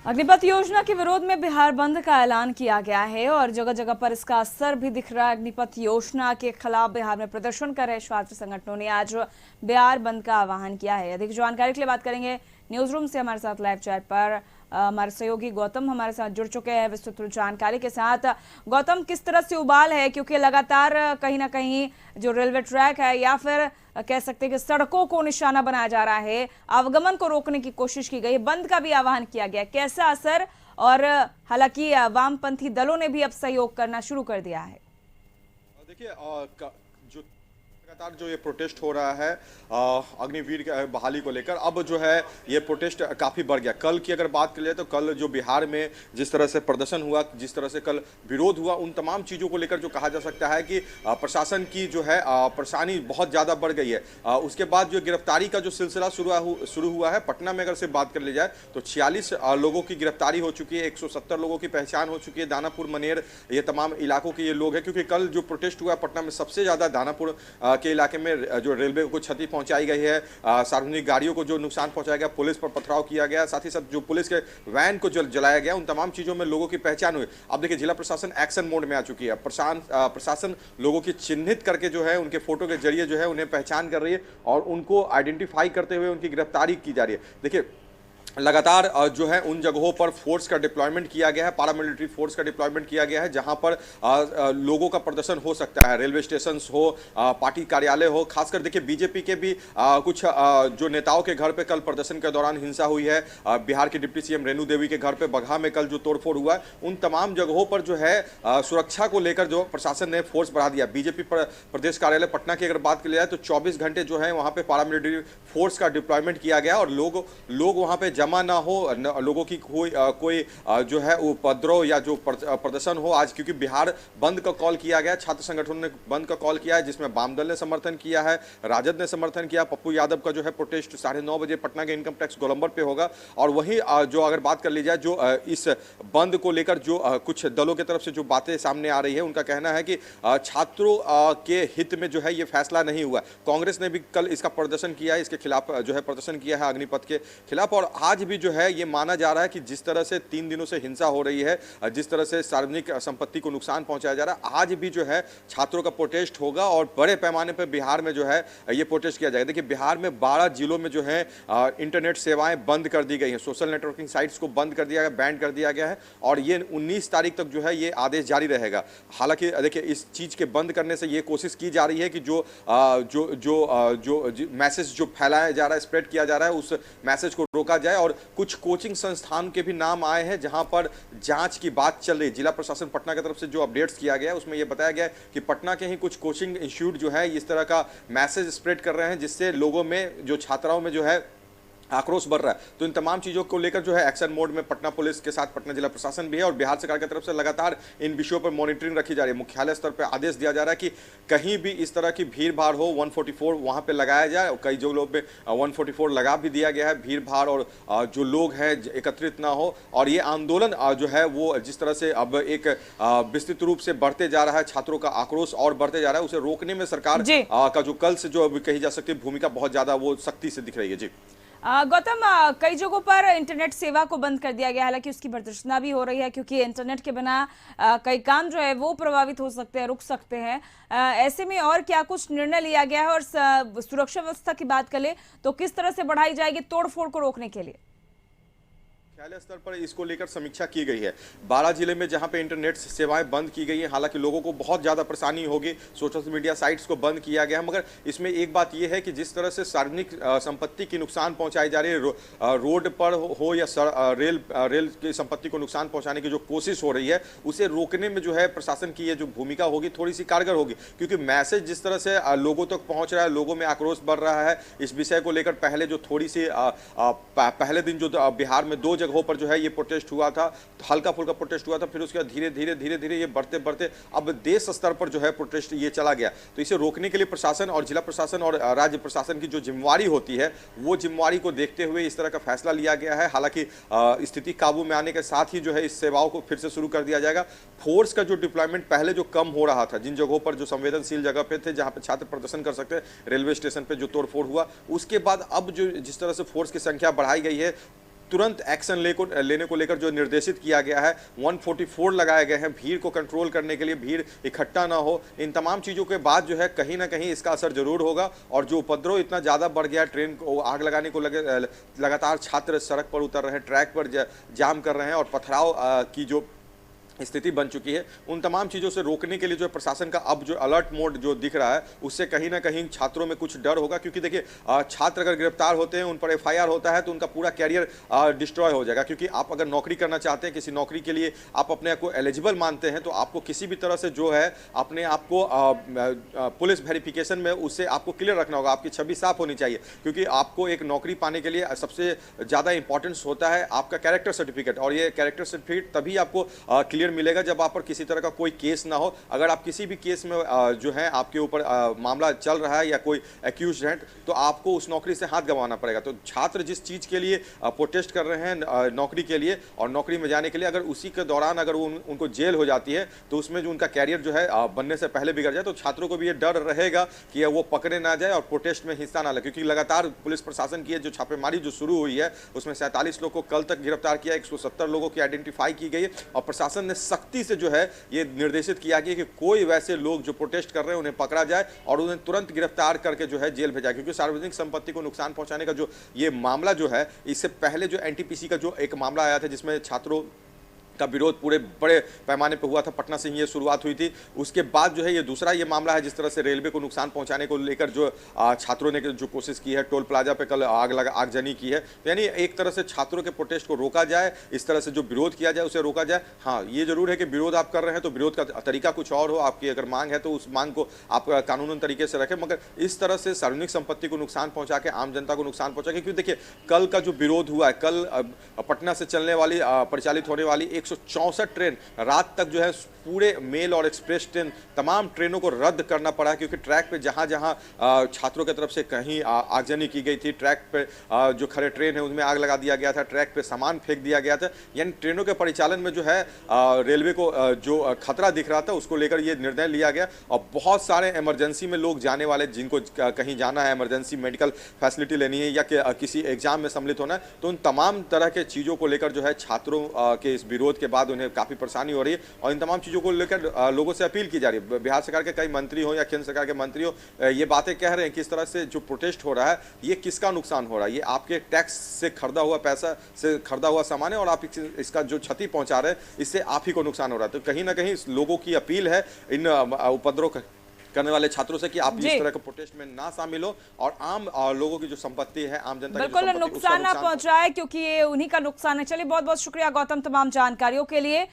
अग्निपथ योजना के विरोध में बिहार बंद का ऐलान किया गया है और जगह जगह पर इसका असर भी दिख रहा है। अग्निपथ योजना के खिलाफ बिहार में प्रदर्शन कर रहे छात्र संगठनों ने आज बिहार बंद का आह्वान किया है। अधिक जानकारी के लिए बात करेंगे न्यूज रूम से हमारे साथ लाइव चैट पर हमारे सहयोगी गौतम हमारे साथ जुड़ चुके हैं विस्तृत जानकारी के साथ। गौतम, किस तरह से उबाल है, क्योंकि लगातार कहीं ना कहीं जो रेलवे ट्रैक है या फिर कह सकते हैं कि सड़कों को निशाना बनाया जा रहा है, आवागमन को रोकने की कोशिश की गई, बंद का भी आह्वान किया गया, कैसा असर? और हालांकि वामपंथी दलों ने भी अब सहयोग करना शुरू कर दिया है। देखिए, जो लगातार जो ये प्रोटेस्ट हो रहा है अग्निवीर के बहाली को लेकर, अब जो है ये प्रोटेस्ट काफ़ी बढ़ गया। कल की अगर बात कर ले तो कल जो बिहार में जिस तरह से प्रदर्शन हुआ, जिस तरह से कल विरोध हुआ, उन तमाम चीज़ों को लेकर जो कहा जा सकता है कि प्रशासन की जो है परेशानी बहुत ज़्यादा बढ़ गई है। उसके बाद जो गिरफ्तारी का जो सिलसिला शुरू हुआ है पटना में, अगर से बात कर ली जाए तो 46 लोगों की गिरफ्तारी हो चुकी है, 170 लोगों की पहचान हो चुकी है। दानापुर, मनेर, ये तमाम इलाकों के ये लोग हैं, क्योंकि कल जो प्रोटेस्ट हुआ पटना में सबसे ज़्यादा दानापुर के इलाके में जो रेलवे को क्षति पहुंचाई गई है, सार्वजनिक गाड़ियों को जो नुकसान पहुंचाया गया, पुलिस पर पथराव किया गया, साथ ही साथ जो पुलिस के वैन को जलाया गया, उन तमाम चीज़ों में लोगों की पहचान हुई। अब देखिए, जिला प्रशासन एक्शन मोड में आ चुकी है। प्रशासन लोगों की चिन्हित करके जो है उनके फोटो के जरिए जो है उन्हें पहचान कर रही है और उनको आइडेंटिफाई करते हुए उनकी गिरफ्तारी की जा रही है। देखिए, लगातार जो है उन जगहों पर फोर्स का डिप्लॉयमेंट किया गया है, पारामिलिट्री फोर्स का डिप्लॉयमेंट किया गया है, जहां पर लोगों का प्रदर्शन हो सकता है। रेलवे स्टेशन हो, पार्टी कार्यालय हो, खासकर देखिए बीजेपी के भी कुछ जो नेताओं के घर पे कल प्रदर्शन के दौरान हिंसा हुई है। बिहार की डिप्टी सीएम रेणु देवी के घर पे बगहा में कल जो तोड़फोड़ हुआ है, उन तमाम जगहों पर जो है सुरक्षा को लेकर जो प्रशासन ने फोर्स बढ़ा दिया। बीजेपी प्रदेश कार्यालय पटना की अगर बात की जाए तो 24 घंटे जो है वहां पे पारामिलिट्री फोर्स का डिप्लॉयमेंट किया गया और लोग वहां पे जमा ना हो, लोगों की कोई जो है उपद्रव या जो प्रदर्शन हो आज, क्योंकि बिहार बंद का कॉल किया गया। छात्र संगठनों ने बंद का कॉल किया है, जिसमें वाम दल ने समर्थन किया है, राजद ने समर्थन किया। पप्पू यादव का जो है प्रोटेस्ट 9:30 बजे पटना के इनकम टैक्स गोलंबर पे होगा। और वहीं जो अगर बात कर ली जाए जो इस बंद को लेकर जो कुछ दलों की तरफ से जो बातें सामने आ रही है, उनका कहना है कि छात्रों के हित में जो है ये फैसला नहीं हुआ। कांग्रेस ने भी कल इसका प्रदर्शन किया है, इसके खिलाफ जो है प्रदर्शन किया है अग्निपथ के खिलाफ। और आज भी जो है ये माना जा रहा है कि जिस तरह से 3 दिनों से हिंसा हो रही है, जिस तरह से सार्वजनिक संपत्ति को नुकसान पहुंचाया जा रहा है, आज भी जो है छात्रों का प्रोटेस्ट होगा और बड़े पैमाने पर बिहार में जो है ये प्रोटेस्ट किया जाएगा। देखिए, बिहार में 12 जिलों में जो है इंटरनेट सेवाएं बंद कर दी गई हैं, सोशल नेटवर्किंग साइट्स को बंद कर दिया गया, बैन कर दिया गया है और ये 19 तारीख तक जो है ये आदेश जारी रहेगा। हालांकि देखिए, इस चीज के बंद करने से ये कोशिश की जा रही है कि जो मैसेज जो फैलाया जा रहा है, स्प्रेड किया जा रहा है, उस मैसेज को रोका जाए। और कुछ कोचिंग संस्थान के भी नाम आए हैं जहां पर जांच की बात चल रही है। जिला प्रशासन पटना की तरफ से जो अपडेट्स किया गया है उसमें यह बताया गया है कि पटना के ही कुछ कोचिंग इंस्टीट्यूट जो है इस तरह का मैसेज स्प्रेड कर रहे हैं, जिससे लोगों में जो छात्राओं में जो है आक्रोश बढ़ रहा है। तो इन तमाम चीजों को लेकर जो है एक्शन मोड में पटना पुलिस के साथ पटना जिला प्रशासन भी है और बिहार सरकार की तरफ से लगातार इन विषयों पर मॉनिटरिंग रखी जा रही है। मुख्यालय स्तर पर आदेश दिया जा रहा है कि कहीं भी इस तरह की भीड़ भाड़ हो, 144 वहां पे लगाया जाए। कई जो लोग में 144 लगा भी दिया गया है, भीड़ भाड़ और जो लोग हैं एकत्रित ना हो। और ये आंदोलन जो है वो जिस तरह से अब एक विस्तृत रूप से बढ़ते जा रहा है, छात्रों का आक्रोश और बढ़ते जा रहा है, उसे रोकने में सरकार का जो कल से जो कही जा सकती है भूमिका बहुत ज्यादा वो सख्ती से दिख रही है। जी गौतम, कई जगहों पर इंटरनेट सेवा को बंद कर दिया गया, हालांकि उसकी प्रदर्शना भी हो रही है क्योंकि इंटरनेट के बिना कई काम जो है वो प्रभावित हो सकते हैं, रुक सकते हैं। ऐसे में और क्या कुछ निर्णय लिया गया है? और सुरक्षा व्यवस्था की बात करें तो किस तरह से बढ़ाई जाएगी तोड़फोड़ को रोकने के लिए? मुख्यालय स्तर पर इसको लेकर समीक्षा की गई है। 12 जिले में जहां पे इंटरनेट सेवाएं बंद की गई हैं, हालांकि लोगों को बहुत ज़्यादा परेशानी होगी, सोशल मीडिया साइट्स को बंद किया गया है। मगर इसमें एक बात यह है कि जिस तरह से सार्वजनिक संपत्ति की नुकसान पहुंचाई जा रही है, रोड पर हो या रेल की संपत्ति को नुकसान पहुंचाने की जो कोशिश हो रही है, उसे रोकने में जो है प्रशासन की ये जो भूमिका होगी थोड़ी सी कारगर होगी। क्योंकि मैसेज जिस तरह से लोगों तक पहुँच रहा है, लोगों में आक्रोश बढ़ रहा है, इस विषय को लेकर पहले जो थोड़ी सी पहले दिन जो बिहार में 2 जगहों पर जो है ये प्रोटेस्ट हुआ था, हल्का फुल्का प्रोटेस्ट हुआ था, फिर उसके बाद धीरे धीरे ये बढ़ते बढ़ते अब देश स्तर पर जो है प्रोटेस्ट ये चला गया। तो इसे रोकने के लिए प्रशासन और जिला प्रशासन और राज्य प्रशासन की जो जिम्मेवारी होती है, वो जिम्मेवारी को देखते हुए इस तरह का फैसला लिया गया है। हालांकि स्थिति काबू में आने के साथ ही जो है इस सेवाओं को फिर से शुरू कर दिया जाएगा। फोर्स का जो डिप्लॉयमेंट पहले जो कम हो रहा था, जिन जगहों पर जो संवेदनशील जगह पे थे, जहां पे छात्र प्रदर्शन कर सकते हैं, रेलवे स्टेशन पे जो तोड़फोड़ हुआ, उसके बाद अब जो जिस तरह से फोर्स की संख्या बढ़ाई गई है, तुरंत एक्शन लेने को लेकर जो निर्देशित किया गया है। 144 लगाए गए हैं भीड़ को कंट्रोल करने के लिए, भीड़ इकट्ठा ना हो। इन तमाम चीज़ों के बाद जो है कहीं ना कहीं इसका असर जरूर होगा। और जो उपद्रव इतना ज़्यादा बढ़ गया, ट्रेन को आग लगाने को लगातार छात्र सड़क पर उतर रहे हैं, ट्रैक पर जाम कर रहे हैं और पथराव की जो स्थिति बन चुकी है, उन तमाम चीज़ों से रोकने के लिए जो प्रशासन का अब जो अलर्ट मोड जो दिख रहा है, उससे कहीं ना कहीं छात्रों में कुछ डर होगा। क्योंकि देखिए छात्र अगर गिरफ्तार होते हैं, उन पर एफआईआर होता है, तो उनका पूरा कैरियर डिस्ट्रॉय हो जाएगा। क्योंकि आप अगर नौकरी करना चाहते हैं, किसी नौकरी के लिए आप अपने आप को एलिजिबल मानते हैं, तो आपको किसी भी तरह से जो है अपने आप को पुलिस वेरिफिकेशन में उससे आपको क्लियर रखना होगा, आपकी छवि साफ होनी चाहिए। क्योंकि आपको एक नौकरी पाने के लिए सबसे ज़्यादा इंपॉर्टेंस होता है आपका कैरेक्टर सर्टिफिकेट, और ये कैरेक्टर सर्टिफिकेट तभी आपको क्लियर मिलेगा जब आप पर किसी तरह का कोई केस ना हो। अगर आप किसी भी केस में जो है आपके ऊपर मामला चल रहा है या कोई एक्यूज्ड है, तो आपको उस नौकरी से हाथ गंवाना पड़ेगा। तो छात्र जिस चीज़ के लिए प्रोटेस्ट कर रहे हैं नौकरी के लिए और नौकरी में जाने के लिए, अगर उसी के दौरान अगर उनको जेल हो जाती है, तो उसमें जो उनका कैरियर जो है बनने से पहले बिगड़ जाए, तो छात्रों को भी ये डर रहेगा कि वो पकड़े ना जाए और प्रोटेस्ट में हिस्सा ना ले। क्योंकि लगातार पुलिस प्रशासन की जो छापेमारी जो शुरू हुई है, उसमें 47 लोग को कल तक गिरफ्तार किया, 170 लोगों की आइडेंटिफाई की गई और प्रशासन ने सख्ती से जो है ये निर्देशित किया गया कि कोई वैसे लोग जो प्रोटेस्ट कर रहे हैं उन्हें पकड़ा जाए और उन्हें तुरंत गिरफ्तार करके जो है जेल भेजा। क्योंकि सार्वजनिक संपत्ति को नुकसान पहुंचाने का जो ये मामला जो है, इससे पहले जो एनटीपीसी का जो एक मामला आया था जिसमें छात्रों का विरोध पूरे बड़े पैमाने पर हुआ था, पटना से ही ये शुरुआत हुई थी। उसके बाद जो है ये दूसरा ये मामला है जिस तरह से रेलवे को नुकसान पहुंचाने को लेकर जो छात्रों ने जो कोशिश की है, टोल प्लाजा पे कल आगजनी की है। तो यानी एक तरह से छात्रों के प्रोटेस्ट को रोका जाए, इस तरह से जो विरोध किया जाए उसे रोका जाए। हाँ, ये जरूर है कि विरोध आप कर रहे हैं तो विरोध का तरीका कुछ और हो, आपकी अगर मांग है तो उस मांग को आप कानूनन तरीके से रखें, मगर इस तरह से सार्वजनिक संपत्ति को नुकसान पहुंचा के, आम जनता को नुकसान पहुंचा के, क्योंकि देखिए कल का जो विरोध हुआ है, कल पटना से चलने वाली परिचालित होने वाली 164 ट्रेन रात तक जो है पूरे मेल और एक्सप्रेस ट्रेन तमाम ट्रेनों को रद्द करना पड़ा। क्योंकि ट्रैक पे जहां जहां छात्रों की तरफ से कहीं आगजनी की गई थी, ट्रैक पे जो खड़े ट्रेन है उनमें आग लगा दिया गया था, ट्रैक पे सामान फेंक दिया गया था। यानी ट्रेनों के परिचालन में जो है रेलवे को जो खतरा दिख रहा था, उसको लेकर ये निर्णय लिया गया। और बहुत सारे इमरजेंसी में लोग जाने वाले, जिनको कहीं जाना है, इमरजेंसी मेडिकल फैसिलिटी लेनी है या किसी एग्जाम में सम्मिलित होना है, तो उन तमाम तरह के चीज़ों को लेकर जो है छात्रों के इस विरोध के बाद उन्हें काफ़ी परेशानी हो रही है। और इन तमाम चीज़ों को लेकर लोगों से अपील की जा रही है। बिहार सरकार के कई मंत्री हो या केंद्र सरकार के मंत्री हो, ये बातें कह रहे हैं कि इस तरह से जो प्रोटेस्ट हो रहा है, ये किसका नुकसान हो रहा है? ये आपके टैक्स से खरीदा हुआ पैसा से खरीदा हुआ सामान है और आप इसका जो क्षति पहुंचा रहे हैं, इससे आप ही को नुकसान हो रहा है। तो कहीं ना कहीं लोगों की अपील है इन उपद्रव करने वाले छात्रों से कि आप इस तरह के प्रोटेस्ट में ना शामिल हो और आम लोगों की जो संपत्ति है, आम जनता की बिल्कुल नुकसान ना पहुंचाए, क्योंकि ये उन्हीं का नुकसान है। चलिए, बहुत बहुत शुक्रिया गौतम तमाम जानकारियों के लिए।